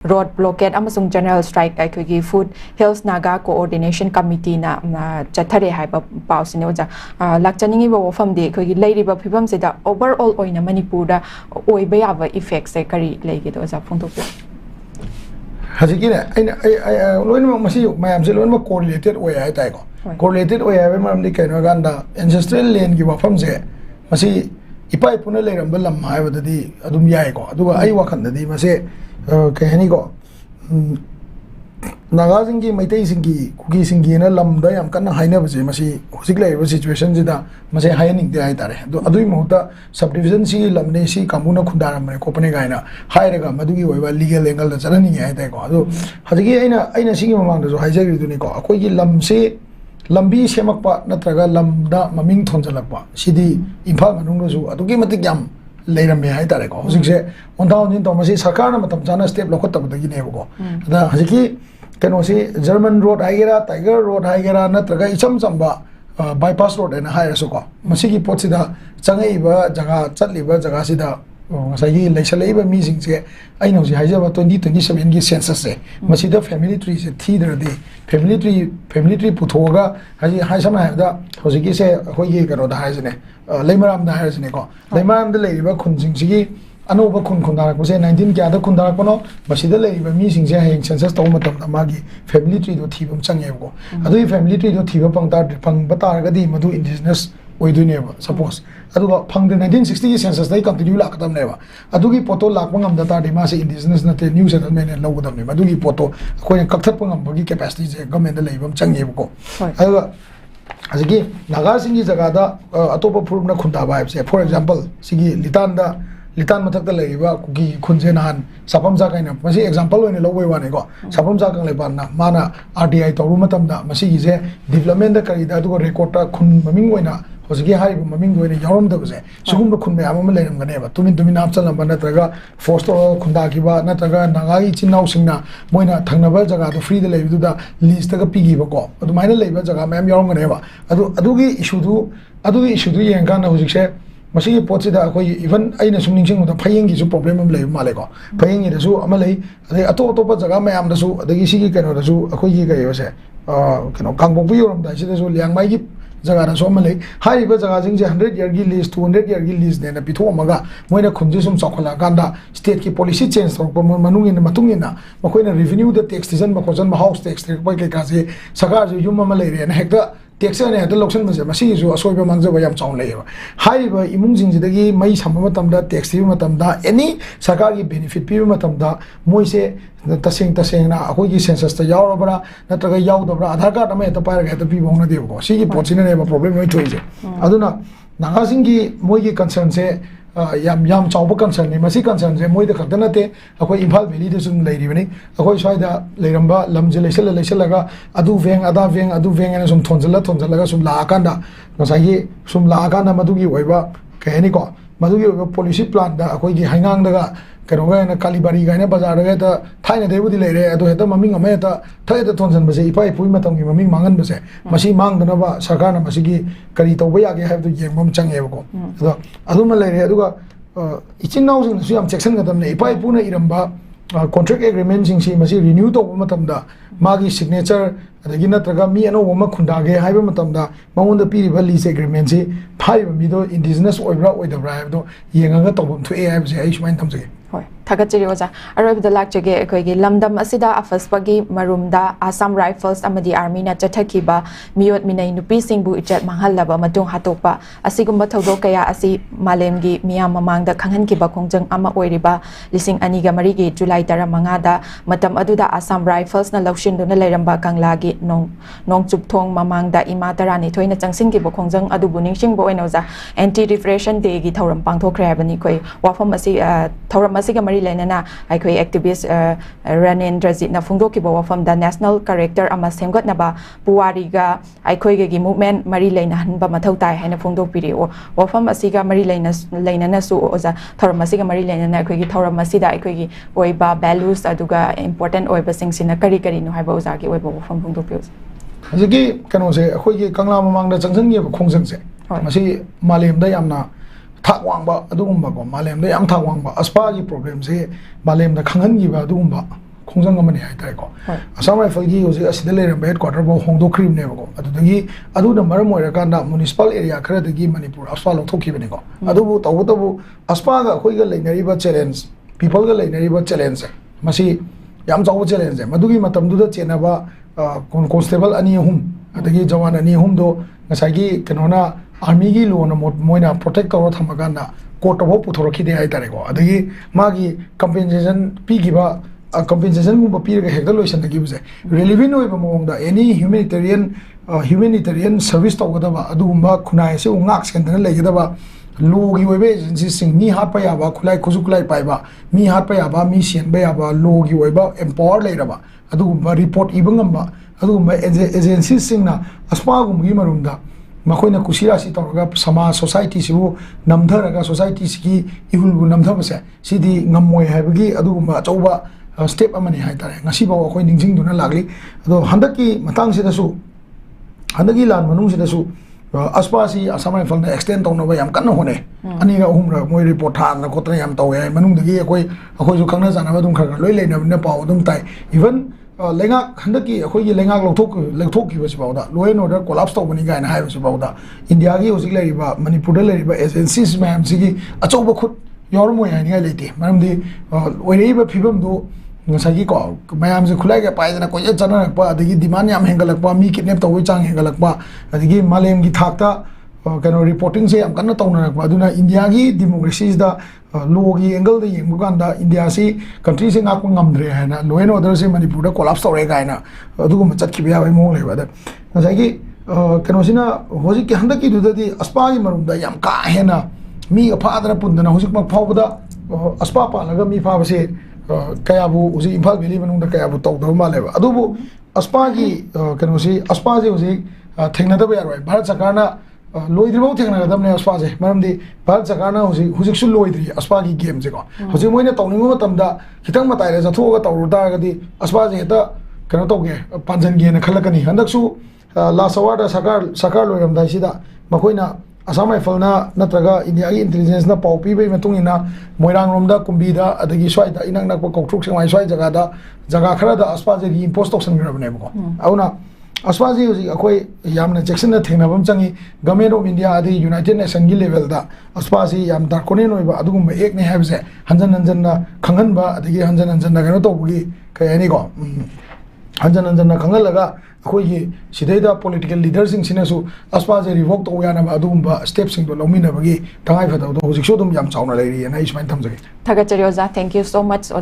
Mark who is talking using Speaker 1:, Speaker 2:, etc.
Speaker 1: road blockade amasung general strike aikogi food hills naga coordination committee na chathare haiba pausine oja lakchaningi bo famde aikogi leiriba phibam sida overall oina manipur da oiba yaba effects e kari leige do ja phongtokpe
Speaker 2: haziki ne ai loinma masi mayam se loinma correlated oi ai tai ko correlated oi ai maram di kaino ganda ancestral land gi wafam se masi ipai puna leiram balam hai badadi adum yai ko aduga ai wakhan dadi mase कहनी को Naga सिंगी Meitei सिंगी cookie सिंगी ना lambda याम कन्ना हाइना बजे मसी हुजिक लेबो situation जिदा मसे हाइनिंग दे high तारे अदुई मुहूर्त सब डिवीजन सी लमने सी कामुना खुंदारम ने कोपने गाइना हाइरगा मदुगी ओइबा लीगल एंगल दा चलनी हाइ ताइ को अदु हजिगी आइना सिंगी ममांग दो हाइजगी दुनी को अखोइगी लमसे लंबी सेमकपा नत्रगा लमदा ममिंग थोंजलकपा सिदी इम्फाल मनुंग दसु अदुगी मतिक याम लेरमे हाइ तारे को हजिसे ओंदाउन तो मसी सरकार ना मतम जाना स्टेप लखतबदगी नेबको अदा हजिकी कनोसी जर्मन रोड हाइगेरा टाइगर रोड हाइगेरा नत्रगा इचम चंबा बाईपास रोड एना हाइरसो को मसीगी पोटसिदा चंगैबा जगह चटलिबा जगह सिदा ngsaigi leisalaiba mi singse aina hosi haijaba 2027 gi census se masida family tree se thidradi family tree puthoga haji haisama da hosigi se hoigi karo da haisne leimaram da haisne ko leimaram da leiba khunjing sigi anoba khundarak ko se 19 kya da khundarak kono masida leiba mi singse hayeng census taw matam da magi family tree do thibam change ko adui family tree do thiba pang batar ga di madu indigenous oiduneba suppose aduga phangde 1960 gi census dai continue la kadam neba adugi poto lakpa ngam da ta di ma se indigenous na te new settlement ne logadam ne adugi poto khoi kakthap ngam bagi capacity je government da leibam change ko aduga azigi naga singi jaga da atopa phurum na khunta ba se for example sigi litan mathak da leiba kugi khunje nahan sapam ja kaina masi example oine lowai wane ko sapam ja kang leiba na mana RDI toru matam da masi gi je development da kari da aduga record ta khun maming oina hosigi hari maming oine yarom da buse sugum da khun me amam leiram gane ba tumin apchal na bana traga force to khunda ki ba na traga naga gi chinau singna moina thangnaba jaga do free da leibu da list da pigi ba ko adu maina leiba jaga mayam yarom gane ba adugi issue du yang kan hosik se मसी पोचि दा अखोई even आइना सुम निंगसिंग दा फयेंगी सु problem हम लेब माले को फयेंगी दसु अमा लई अदे अतो जगह मयाम दसु अदगी सिगी कनो दसु अखोई gi गयो से कनो कांगबोबु योरम दा सि दसु लियांगमाई gi जगह दा सो अमा लई हाइबा जगह जिंग जे 100 year gi list 200 year gi list ने पिथो अमगा मोइना खुंजि सुम चखला गांदा स्टेट की पॉलिसी चेंज तो मनुंग इन मतुंग इन मखोइना रेवेन्यू द टैक्स डिजन मखोजन हाउस टैक्स बै के का जे सरकार जे युम अमा लई रे न हेक्दा टैक्स ने हद लोक्सन बसे मसी जो असोइबा मांगजबा याम चाउन लेबा हाइबा इमुंग जिंगजिदगी मई सम्मा मतमदा टैक्स दिबा मतमदा एनी सरकार की बेनिफिट पिबा मतमदा मोइसे तसेंग ना अखोगी सेंसस ता यावरबरा नत्रगा यावदबरा आधार कार्ड अमे त पारगा त पिबा होना देबको सिगी पोचिना नेबा प्रॉब्लम मै थोइजे अदुना नागासिंगी मोइगी कंसर्न से याम चाउबा कंसर्न ने मसी कंसर्न से मोइदा खक्ता नते अखोई इम्फाल वैली द सुम लेरिबनी अखोई स्वाइदा लेरंबा लमजे लेसलगा अदु वेंग एना सुम थोंजलगा सुम लाकांदा नसागी सुम लाकांदा मदुगी ओइबा कहनी को मदुगी ओइबा पॉलिसी प्लान दा अखोई हाइंगांग दगा करोगा ना कालीबारी गाने बाजार गए तो थाइना देबुदी लेरे अदो हेता ममिंग अमे ता थाइदा थोंजन बसे इपाई पुई मतम की ममिंग मांगन बसे मसी मांगदनबा सरकार ना मसी की करी तौबा यागे हाइबदु येंगबम चंगेबको अदो अदुमा लेरे अदुगा इचिन नाउसिंग सु याम section गदमने इपाई Pune इरंबा contract agreement sing si masi renew to matamda magi signature adagi natraga mi ano wama khundage haiba matamda mangonda piriba lease agreement si phaiba mi do indigenous oibra oidabra haibdo yengaga tobum thu ai haibse ai sumain tamjage
Speaker 1: hoi thagachiri oja aroibda lakjage ekhoigi lamdam asida afasbagi marumda Assam Rifles amadi army na chathakiba miyot minai nupi singbu ichat manghallaba matung hatokpa asigumba thodok kaya asi malemgi miyam mamangda khanghankiba khongjang ama oiriba lising aniga marigi July 15 da matam aduda Assam Rifles na lawshinduna leiramba kanglagi nong chupthong mamangda ima tarani thoina changsingkiba khongjang adu buning singbo oinoja anti repression day gi thoram pangthokre habani koi wafam asi thoram asiga mari lenana aikoi activist Ranendrajit na phungdokiba wafam da national character ama semgatnaba puwariga aikoi gi movement mari leina hanba mathau tai haina phungdokpiri wafam asiga mari leinana su oja thoram asiga mari leinana aikoi gi thoram asida aikoi gi oiba values aduga important oiba singsina kari no haiba oja gi oiba wafam phungdokpi
Speaker 2: hajigi kano se akhoi gi kangla mamang da changsan gi khongjang se masi malem da yamna thak wangba adugumba ko malem da yam thak wangba aspa gi problem se malem da khangan gi ba adugumba ꯈꯣꯡꯖꯪ ꯑꯃꯅꯤ ꯍꯥꯏꯇꯥꯔꯦꯀꯣ ꯑꯁꯥꯝ ꯔꯥꯏꯐꯜꯒꯤ ꯍꯧꯖꯤꯛ ꯑꯁꯤꯗ ꯂꯩꯔꯝꯕ headquarter ꯐꯥꯎ ꯍꯣꯡꯗꯣꯛꯈ꯭ꯔꯤꯕꯅꯦꯕꯀꯣ ꯑꯗꯨꯗꯒꯤ ꯑꯗꯨꯅ ꯃꯔꯝ ꯑꯣꯏꯔꯀꯥꯟꯗ ꯃ꯭ꯌꯨꯅꯤꯁꯤꯄꯥꯜ ꯑꯦꯔꯤꯌꯥ ꯈꯔꯗꯒꯤ ꯃꯅꯤꯄꯨꯔ ꯑꯁꯄꯥ ꯂꯧꯊꯣꯛꯈꯤꯕꯅꯤꯀꯣ ꯑꯗꯨꯕꯨ ꯇꯧꯕꯇꯕꯨ ꯑꯁꯄꯥꯒ ꯑꯩꯈꯣꯏꯒ ꯂꯩꯅꯔꯤꯕ ꯆꯦꯂꯦꯟꯖ ꯄꯤꯄꯜꯒ ꯂꯩꯅꯔꯤꯕ ꯆꯦꯂꯦꯟꯖꯁꯦ ꯃꯁꯤ ꯌꯥꯝ ꯆꯥꯎꯕ ꯆꯦꯂꯦꯟꯖꯁꯦ ꯃꯗꯨꯒꯤ ꯃꯇꯝꯗꯨꯗ ꯆꯦꯟꯅꯕ ꯀꯣꯟꯁꯇꯦꯕꯜ ꯑꯅꯤ ꯑꯍꯨꯝ ꯑꯗꯒꯤ जवान अनी अहूमदो ngसाइगी कनोना आर्मी की लोन मोइना प्रोटेक्ट तौर थमकाना कोर्ट ऑफ पुथोरखिदे हाइतारेको अदगी मागी कंपेंसेशन पीगिबा कंपेंसेशन गुब पीरगा हेक्दा लोइसनगिबसे रिलेवेंट ओइबा मोंगदा एनी ह्यूमैनिटेरियन सर्विस तौगदबा अदुगुम्बा खुनाय से उंगाक सेंटना लेगदबा लोगी ओइबे एजेंसी सिंग मी हातपा याबा खुलाय खुजुकुलाय पाइबा मी हातपा याबा मी सेनबा याबा लोगी ओइबा एम्पावर लेरबा अदुगुम्बा रिपोर्ट इबंगम्बा अदुगुम्बा एजेंसी सिंगना अस्पागुम्बगी मरुंदा मखोइना कुसिरासी तौरगा समाज सोसाइटी सिबु नमधरगा सोसाइटी सिगी इहुलबु नमधबसे सिदी ngमोय हाइबगी अदुगुम्बा अचौबा स्टेप अमनि हाइतारे ngasiबाव अखोइ निंजिंगदुना लागली अदो हंदकी मतंगसिदसु हंदकी लान मनुंगसिदसु अस्पासी असम राइफल एक्सटेंड तौनबा याम कन्न होने अनिगा अहुमरा मोय रिपोर्ट थाना खोतना याम तौवे मनुंगदगी अखोइजु खंगना जानबा दुम खरगा लोइ लेनबने पाव दुम ताइ इवन लेंगा हंदकी अखोइगी लेंगा लौथोकिबसिबावदा लो एंड ऑर्डर कोलैप्स तौबनी गायना हाइबसिबावदा इंडिया की होजिक लेरिबा मणिपुर लेरिबा एजेंसीज मैम सिगी अचौबा खुद यावरमोय हाइनिगा लेते मरमदि ओइरेबा फिबमदो ngसाइगी को मैम से खुलाय के पाइदना कोइ जनरपा अदगी डिमांड याम हेंगलकपा मी किडनैप तौबै चांग हेंगलकपा अदगी मालेमगी थाकता कनो रिपोर्टिंग से याम कन्न तौनरकपा अदुना इंडिया की डेमोक्रेसीज दा लो की एंगल दा येंगबकांदा इंडिया से कंट्री से नाक ngamdre हायना लो एंड ऑर्डर से मणिपुर दा कोलैप्स तौरे गायना अदुगुम चटखिबा याबै मोंग लेबा दा ngसाइगी कनोसिना होजिक के हंदकी दुददी अस्पागी मरुमदा याम का हेना मी अफादना पुंदना होजिक मक फावदा अस्पा पालगा मी फाबसे कयाबु उसी इम्फाल वैली मनुंग कयाबु तौदब मालेबा अदुबु अस्पागी कनोसी अस्पाजे उसी थेंगनदब यारोय भारत सरकारना लोइद्रिबौ थेंगनगदबने अस्पाजे मरमदि भारत सरकारना हुजिकसु लोइद्रि अस्पागी गेम जेको हुजिक मोइना तौनिंगो मतमदा खितंग मताइरे जथोगा तौरुदागदि अस्पाजे हेता कनो तौगे पांजनगेना खलकनी हंदकसु लास्ट अवार्ड सरकार लोइरमदाइसिदा मखोइना असम राइफलना नत्रगा इंडिया की इंटेलिजेंस ना पाउ पीबे मतुंगिना मोइरांग रोमदा कुंबीदा अदगी स्वाइदा इनक नक कौथुक सेंगाइ स्वाइ जगह खरादा अस्पाजे गी इम्पोज तौसनग्रबनेबको अउना अस्पाजे हुजी अखोइ यामना जेक्सन थेंगनाबम चंगी गवर्नमेंट ऑफ इंडिया अदगी यूनाइटेड नेशन की लेवल दा अस्पाजे याम दारकोनेन ओइबा अदुगुम एक ने हाइबसे हंजन हंजन खंगनबा अदगी हंजन हंजन कनो तौबगी कयानिको हंजन हंजन खंगलगा अखोइगी सिदैदा पॉलिटिकल लीडरसिंग सिनसु अस्पाजे रिवोक तो यानबा अदुगुम्बा स्टेप सिंग दो लौमिनबगी तंगाइ फदौ दो हुजिकसु दुम याम चावना लेरि ना इसमाइन थमजगे
Speaker 1: थगचरी ओजा थैंक यू सो मच ओजा